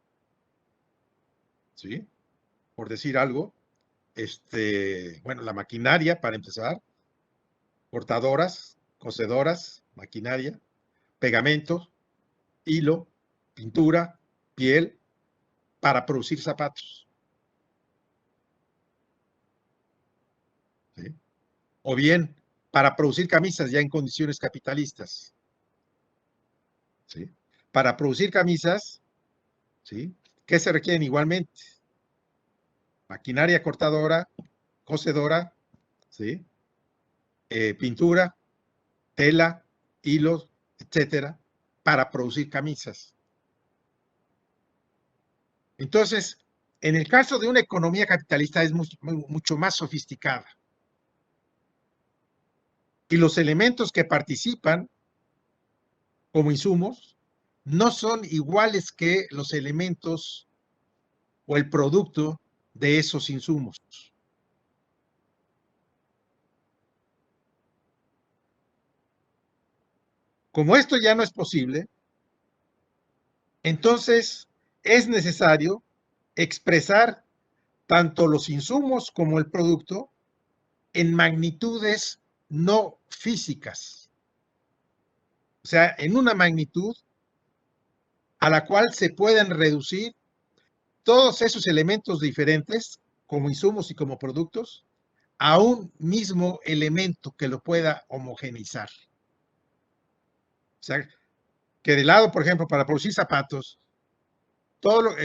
¿sí?, por decir algo, bueno, la maquinaria para empezar, cortadoras, cosedoras, maquinaria, pegamento, hilo, pintura, piel, para producir zapatos. ¿Sí? O bien, para producir camisas ya en condiciones capitalistas. ¿Sí? Para producir camisas, ¿sí?, ¿qué se requieren igualmente? Maquinaria cortadora, cosedora, ¿sí?, pintura, tela, hilos, etcétera, para producir camisas. Entonces, en el caso de una economía capitalista es mucho más sofisticada. Y los elementos que participan como insumos no son iguales que los elementos o el producto de esos insumos. Como esto ya no es posible, entonces es necesario expresar tanto los insumos como el producto en magnitudes no físicas. O sea, en una magnitud a la cual se pueden reducir todos esos elementos diferentes, como insumos y como productos, a un mismo elemento que lo pueda homogeneizar. O sea, que de lado, por ejemplo, para producir zapatos, todo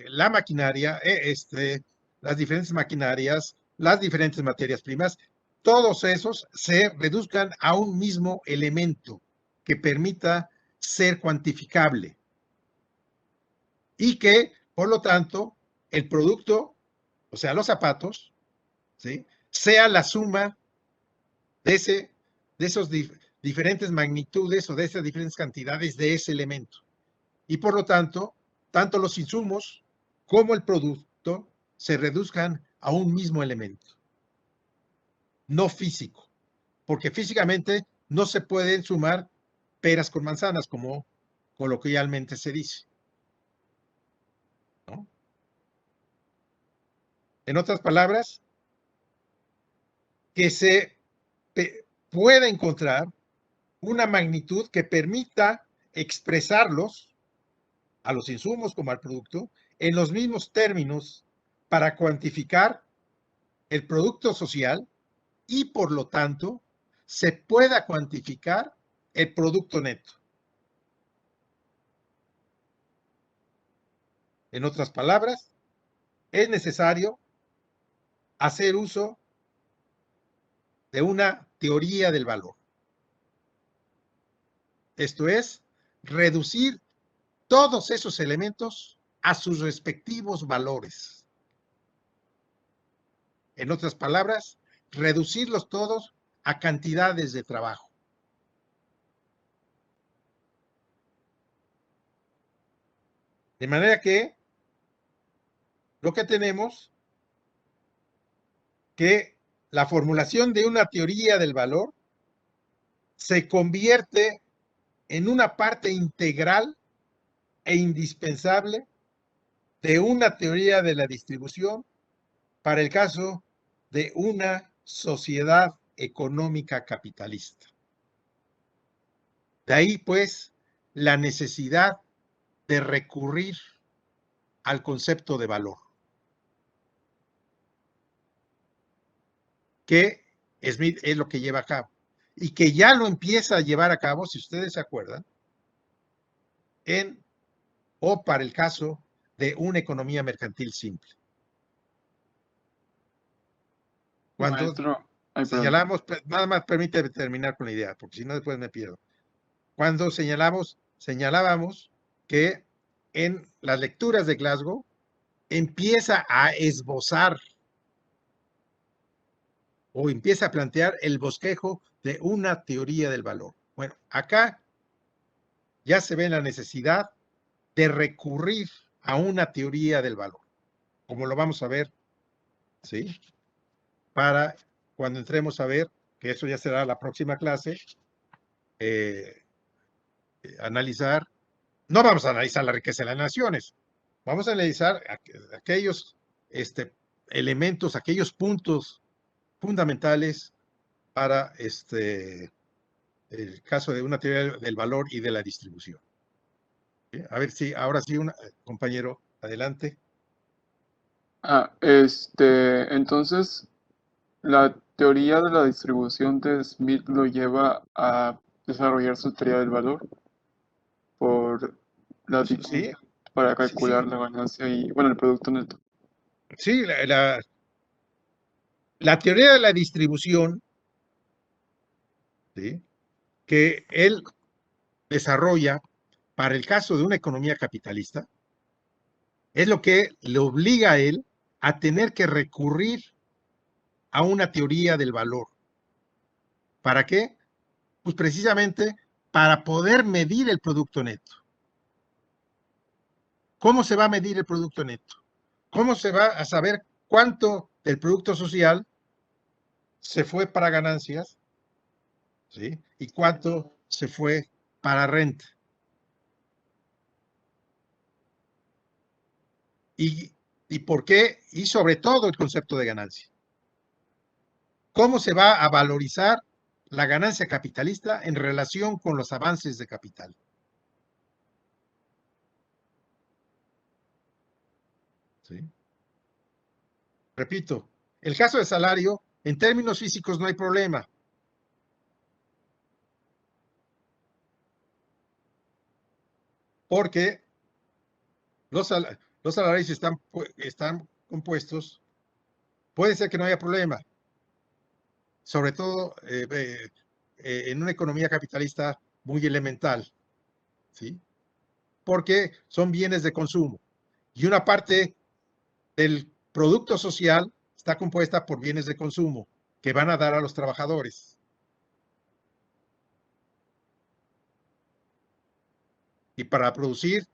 la maquinaria, las diferentes maquinarias, las diferentes materias primas, todos esos se reduzcan a un mismo elemento que permita ser cuantificable y que, por lo tanto, el producto, o sea, los zapatos, ¿sí?, sea la suma de esos diferentes magnitudes o de esas diferentes cantidades de ese elemento. Y por lo tanto, tanto los insumos como el producto se reduzcan a un mismo elemento, no físico, porque físicamente no se pueden sumar peras con manzanas, como coloquialmente se dice, ¿no? En otras palabras, que se pueda encontrar una magnitud que permita expresarlos a los insumos como al producto en los mismos términos para cuantificar el producto social y por lo tanto se pueda cuantificar el producto neto. En otras palabras, es necesario hacer uso de una teoría del valor. Esto es, reducir todos esos elementos a sus respectivos valores. En otras palabras, reducirlos todos a cantidades de trabajo. De manera que lo que tenemos que la formulación de una teoría del valor se convierte en una parte integral e indispensable de una teoría de la distribución para el caso de una sociedad económica capitalista. De ahí, pues, la necesidad de recurrir al concepto de valor, que Smith es lo que lleva a cabo y que ya lo empieza a llevar a cabo, si ustedes se acuerdan, para el caso de una economía mercantil simple. Cuando Maestro, señalamos, nada más permíteme terminar con la idea, porque si no después me pierdo. Cuando señalábamos que en las lecturas de Glasgow empieza a esbozar o empieza a plantear el bosquejo de una teoría del valor. Bueno, acá ya se ve la necesidad de recurrir a una teoría del valor, como lo vamos a ver, ¿sí?, para cuando entremos a ver, que eso ya será la próxima clase, analizar, no vamos a analizar la riqueza de las naciones, vamos a analizar aquellos elementos, aquellos puntos fundamentales para el caso de una teoría del valor y de la distribución. ¿Sí? A ver si, ahora sí, compañero, adelante. Entonces, la teoría de la distribución de Smith lo lleva a desarrollar su teoría del valor por la Sí, para calcular la ganancia y, bueno, el producto neto. sí, la teoría de la distribución, ¿sí?, que él desarrolla para el caso de una economía capitalista, es lo que le obliga a él a tener que recurrir a una teoría del valor. ¿Para qué? Pues precisamente para poder medir el producto neto. ¿cómo se va a medir el producto neto? ¿Cómo se va a saber cuánto del producto social se fue para ganancias? ¿Sí? ¿Y cuánto se fue para renta? ¿Y por qué? Y sobre todo el concepto de ganancia. ¿Cómo se va a valorizar la ganancia capitalista en relación con los avances de capital? ¿Sí? Repito, el caso de salario, en términos físicos no hay problema. Porque los salarios están compuestos, puede ser que no haya problema, sobre todo en una economía capitalista muy elemental, ¿sí? Porque son bienes de consumo y una parte del producto social está compuesta por bienes de consumo que van a dar a los trabajadores. Y para producir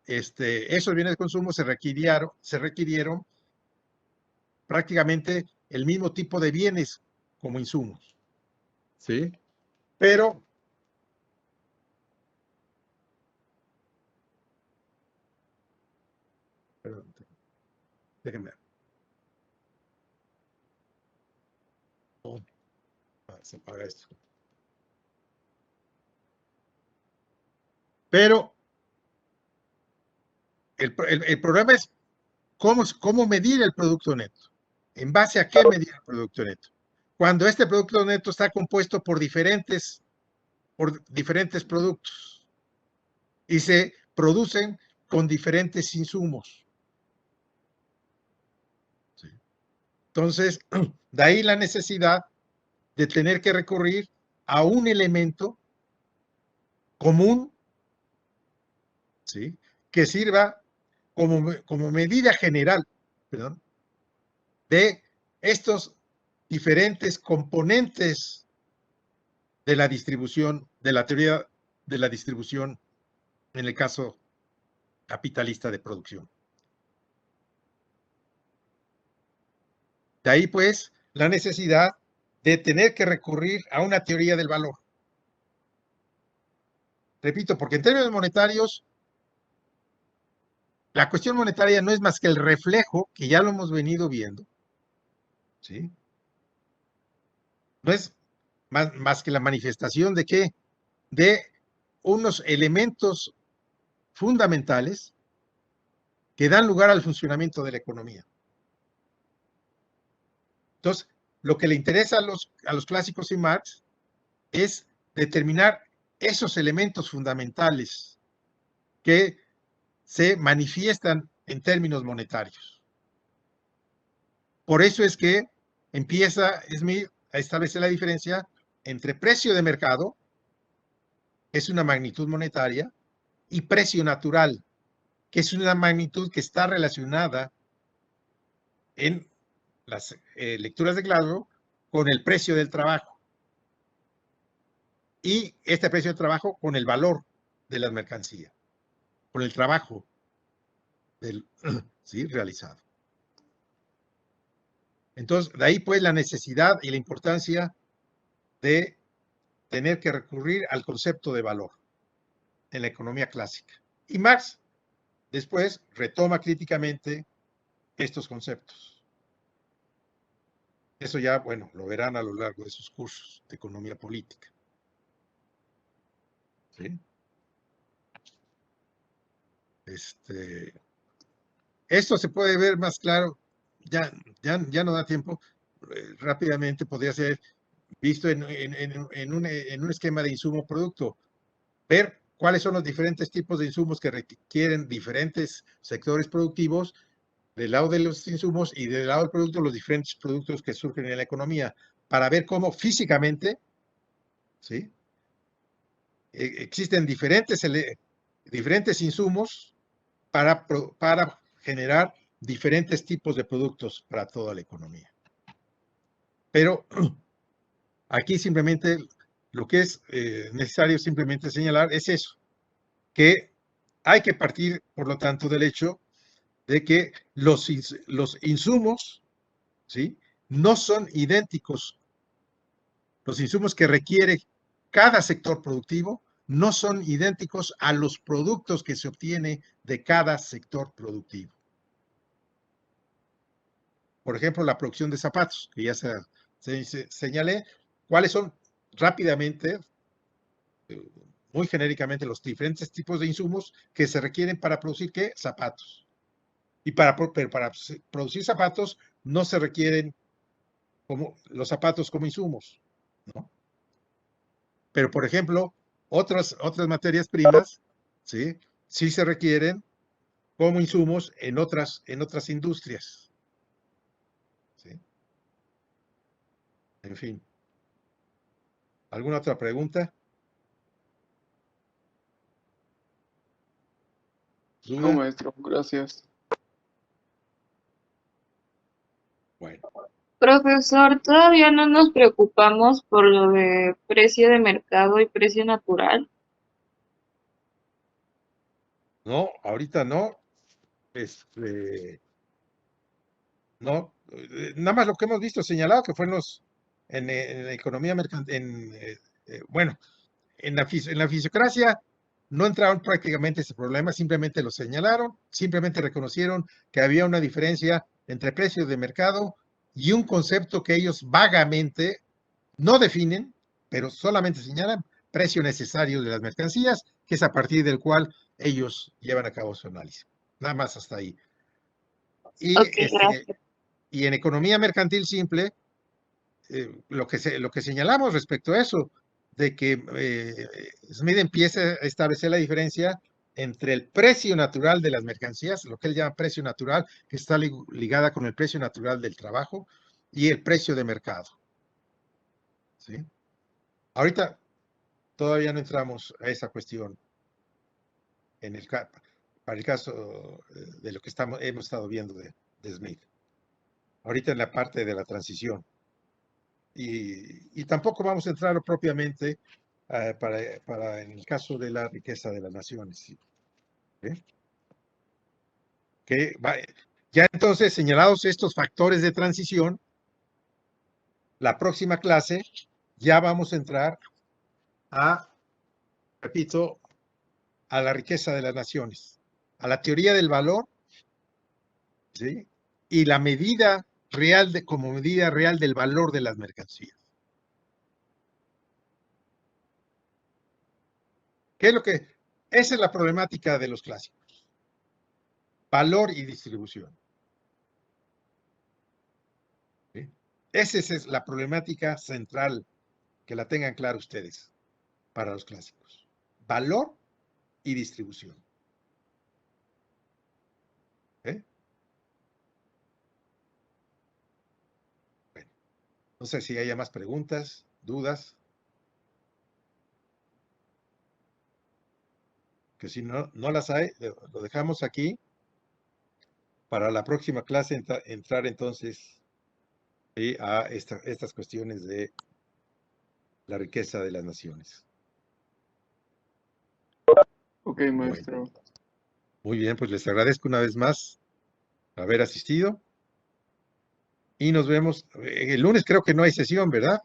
esos bienes de consumo se requirieron prácticamente el mismo tipo de bienes como insumos. ¿Sí? Pero perdón, déjenme ver. Se apaga esto. Pero el problema es cómo medir el producto neto. ¿En base a qué medir el producto neto? Cuando este producto neto está compuesto por diferentes productos y se producen con diferentes insumos. ¿Sí? Entonces, de ahí la necesidad de tener que recurrir a un elemento común, ¿sí?, que sirva como medida general, perdón, de estos diferentes componentes de la distribución, de la teoría de la distribución en el caso capitalista de producción. De ahí, pues, la necesidad de tener que recurrir a una teoría del valor. Repito, porque en términos monetarios, la cuestión monetaria no es más que el reflejo, que ya lo hemos venido viendo, ¿sí? No es más que la manifestación de ¿qué? De unos elementos fundamentales que dan lugar al funcionamiento de la economía. Entonces, lo que le interesa a los clásicos y Marx es determinar esos elementos fundamentales que se manifiestan en términos monetarios. Por eso es que empieza Smith a establecer la diferencia entre precio de mercado, que es una magnitud monetaria, y precio natural, que es una magnitud que está relacionada en las lecturas de Glasgow con el precio del trabajo. Y este precio del trabajo con el valor de las mercancías, con el trabajo ¿sí?, realizado. Entonces, de ahí pues la necesidad y la importancia de tener que recurrir al concepto de valor en la economía clásica. Y Marx después retoma críticamente estos conceptos. Eso ya, bueno, lo verán a lo largo de sus cursos de economía política. ¿Sí? Esto se puede ver más claro, ya no da tiempo, rápidamente podría ser visto en un esquema de insumo-producto, ver cuáles son los diferentes tipos de insumos que requieren diferentes sectores productivos, del lado de los insumos y del lado del producto, los diferentes productos que surgen en la economía, para ver cómo físicamente, ¿sí?, existen diferentes insumos para generar diferentes tipos de productos para toda la economía. Pero aquí simplemente lo que es necesario simplemente señalar es eso, que hay que partir, por lo tanto, del hecho de que los insumos, ¿sí?, no son idénticos. Los insumos que requiere cada sector productivo no son idénticos a los productos que se obtiene de cada sector productivo. Por ejemplo, la producción de zapatos, que ya señalé, cuáles son rápidamente, muy genéricamente, los diferentes tipos de insumos que se requieren para producir, ¿qué? Zapatos. Y para producir zapatos no se requieren como los zapatos como insumos, ¿no? Pero, por ejemplo, otras materias primas, ¿sí?, sí se requieren como insumos en otras industrias. ¿Sí? En fin. ¿Alguna otra pregunta? No, ¿Duda? maestro, gracias. Bueno. Profesor, todavía no nos preocupamos por lo de precio de mercado y precio natural. No, ahorita no. No, nada más lo que hemos visto señalado que fue en la economía mercantil, bueno, en la fisiocracia no entraron prácticamente ese problema, simplemente lo señalaron, simplemente reconocieron que había una diferencia entre precios de mercado y un concepto que ellos vagamente no definen, pero solamente señalan precio necesario de las mercancías, que es a partir del cual ellos llevan a cabo su análisis. Nada más hasta ahí. Y, Ok, gracias. y en economía mercantil simple, lo que señalamos respecto a eso, de que Smith empieza a establecer la diferencia entre el precio natural de las mercancías, lo que él llama precio natural, que está ligada con el precio natural del trabajo, y el precio de mercado. ¿Sí? Ahorita todavía no entramos a esa cuestión para el caso de lo que hemos estado viendo de Smith. Ahorita en la parte de la transición. Y tampoco vamos a entrar propiamente para en el caso de la riqueza de las naciones. ¿Sí? Ya entonces, señalados estos factores de transición, la próxima clase ya vamos a entrar repito, a la riqueza de las naciones, a la teoría del valor, ¿sí?, y la medida real como medida real del valor de las mercancías. ¿Qué es lo que? Esa es la problemática de los clásicos. Valor y distribución. ¿Sí? Esa es la problemática central, que la tengan claro ustedes, para los clásicos. Valor y distribución. Bueno, no sé si haya más preguntas, dudas. Que si no las hay, lo dejamos aquí para la próxima clase entrar entonces a estas cuestiones de la riqueza de las naciones. Ok, maestro. Bueno, muy bien, pues les agradezco una vez más haber asistido y nos vemos. El lunes creo que no hay sesión, ¿verdad?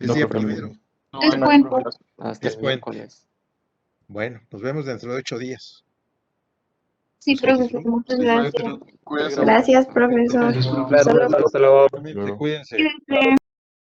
Es No, día profe, no. primero. No, Es no, puente. profe. Hasta Es el puente. miércoles. Bueno, nos vemos dentro de 8 días. Sí, Pues que profesor, disfruten. muchas Sí, gracias. maestro. Cuídese. Gracias, profesor. Hasta luego. Saludos. Cuídense. Cuídense.